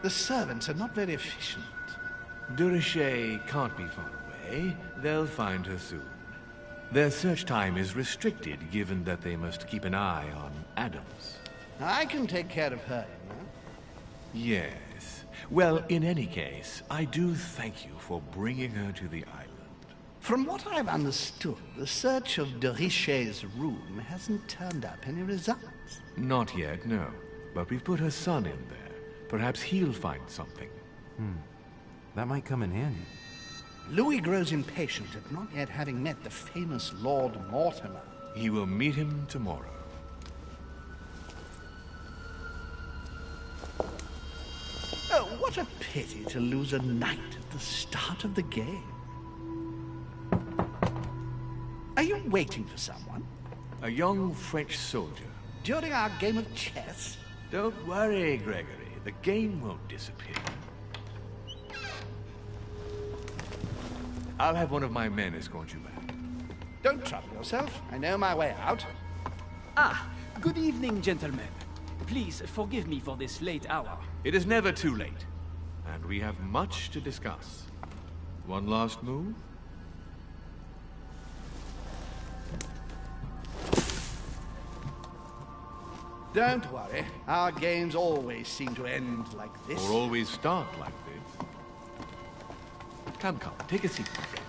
The servants are not very efficient. Durishay can't be far away. They'll find her soon. Their search time is restricted, given that they must keep an eye on Adams. I can take care of her, you know. Yes. Well, in any case, I do thank you for bringing her to the island. From what I've understood, the search of Durishay's room hasn't turned up any results. Not yet, no. But we've put her son in there. Perhaps he'll find something. That might come in handy. Louis grows impatient at not yet having met the famous Lord Mortimer. He will meet him tomorrow. Oh, what a pity to lose a knight at the start of the game. Are you waiting for someone? A young French soldier. During our game of chess? Don't worry, Gregory. The game won't disappear. I'll have one of my men escort you back. Don't trouble yourself. I know my way out. Ah, good evening, gentlemen. Please forgive me for this late hour. It is never too late, and we have much to discuss. One last move? Don't worry. Our games always seem to end like this. Or always start like this. Come, take a seat, my friend.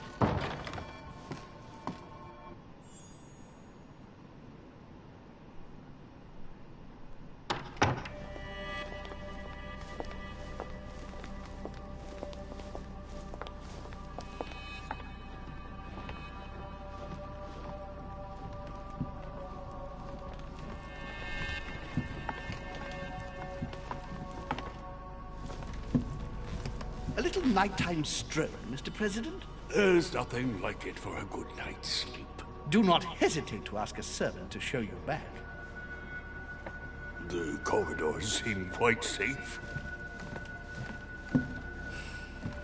A little nighttime stroll, Mr. President? There's nothing like it for a good night's sleep. Do not hesitate to ask a servant to show you back. The corridors seem quite safe.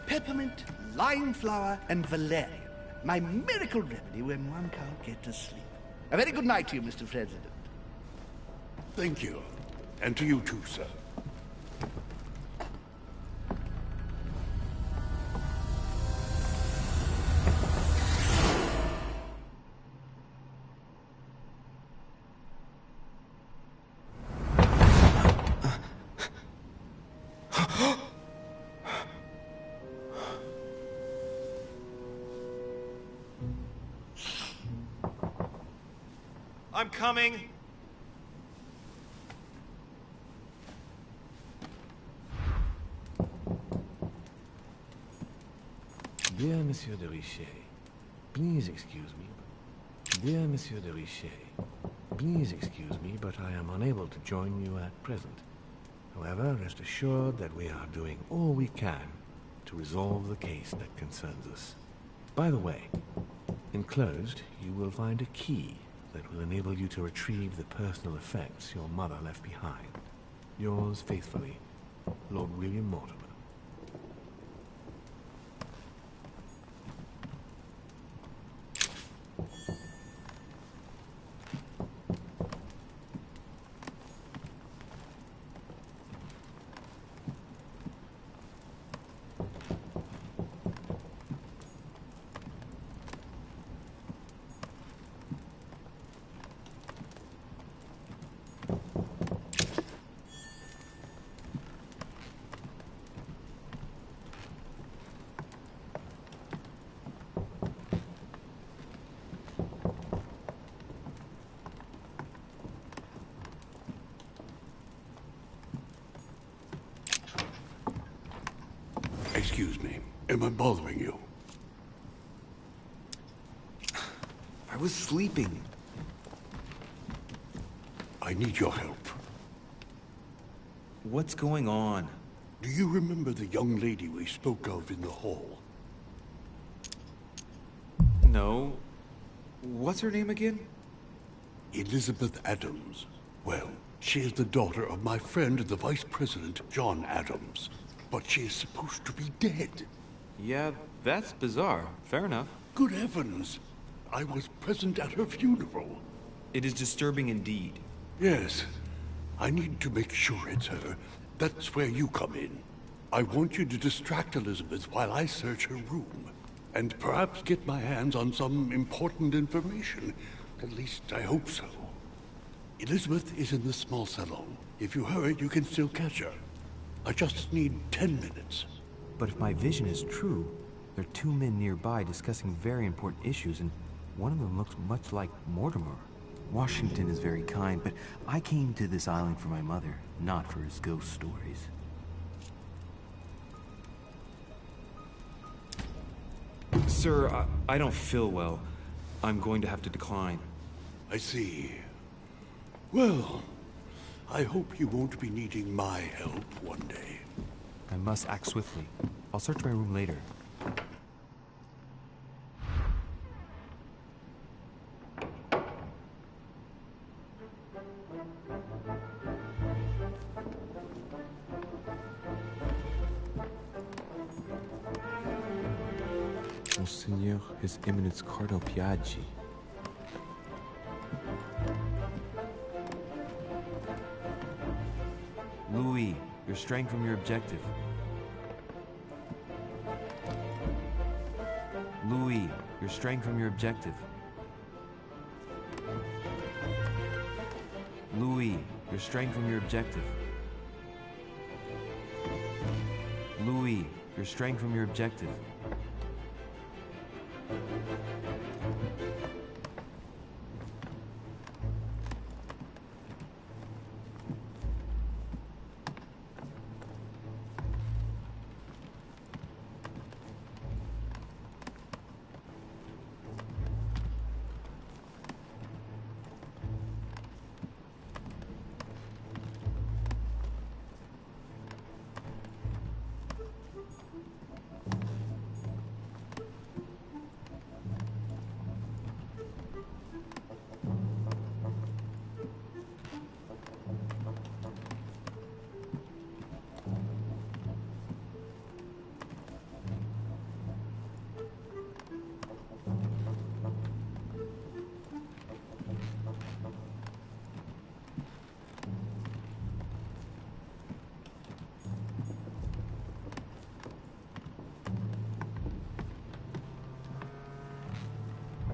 Peppermint, lime flower, and valerian. My miracle remedy when one can't get to sleep. A very good night to you, Mr. President. Thank you. And to you too, sir. I'm coming. Dear Monsieur de Richet, please excuse me. Dear Monsieur de Richet, please excuse me, but I am unable to join you at present. However, rest assured that we are doing all we can to resolve the case that concerns us. By the way, enclosed, you will find a key that will enable you to retrieve the personal effects your mother left behind. Yours faithfully, Lord William Mortimer. Excuse me. Am I bothering you? I was sleeping. I need your help. What's going on? Do you remember the young lady we spoke of in the hall? No. What's her name again? Elizabeth Adams. Well, she is the daughter of my friend, the Vice President, John Adams. But she is supposed to be dead. Yeah, that's bizarre. Fair enough. Good heavens! I was present at her funeral. It is disturbing indeed. Yes. I need to make sure it's her. That's where you come in. I want you to distract Elizabeth while I search her room. And perhaps get my hands on some important information. At least I hope so. Elizabeth is in the small salon. If you hurry, you can still catch her. I just need 10 minutes. But if my vision is true, there are two men nearby discussing very important issues, and one of them looks much like Mortimer. Washington is very kind, but I came to this island for my mother, not for his ghost stories. Sir, I don't feel well. I'm going to have to decline. I see. Well, I hope you won't be needing my help one day. I must act swiftly. I'll search my room later. Monseigneur, His Eminence Cardinal Piaggi. Louis, you're straying from your objective. Louis, you're straying from your objective. Louis, you're straying from your objective. Louis, you're straying from your objective.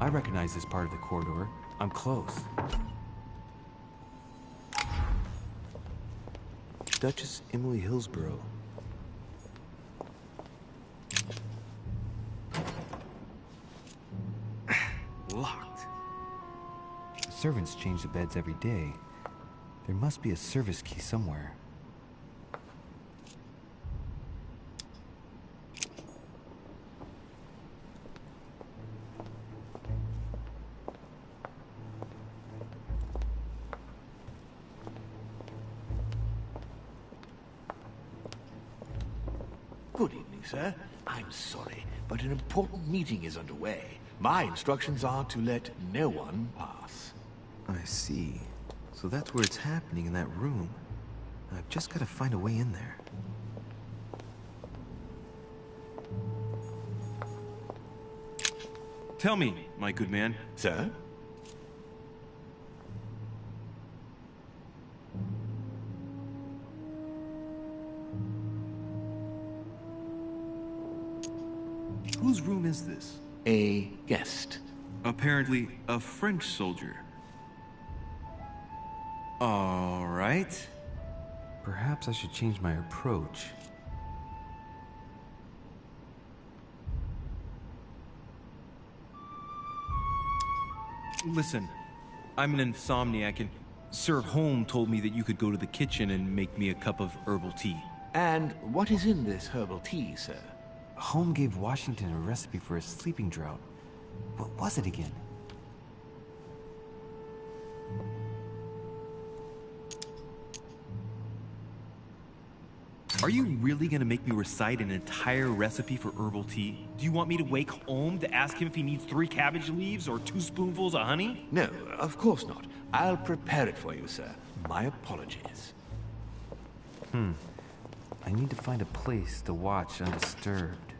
I recognize this part of the corridor. I'm close. Duchess Emily Hillsborough. Locked. Servants change the beds every day. There must be a service key somewhere. Good evening, sir. I'm sorry, but an important meeting is underway. My instructions are to let no one pass. I see. So that's where it's happening, in that room. I've just got to find a way in there. Tell me, my good man. Sir? Whose room is this? A guest. Apparently a French soldier. All right. Perhaps I should change my approach. Listen, I'm an insomniac, and Sir Holm told me that you could go to the kitchen and make me a cup of herbal tea. And what is in this herbal tea, sir? Holm gave Washington a recipe for a sleeping draught. What was it again? Are you really gonna make me recite an entire recipe for herbal tea? Do you want me to wake Holm to ask him if he needs 3 cabbage leaves or 2 spoonfuls of honey? No, of course not. I'll prepare it for you, sir. My apologies. I need to find a place to watch undisturbed.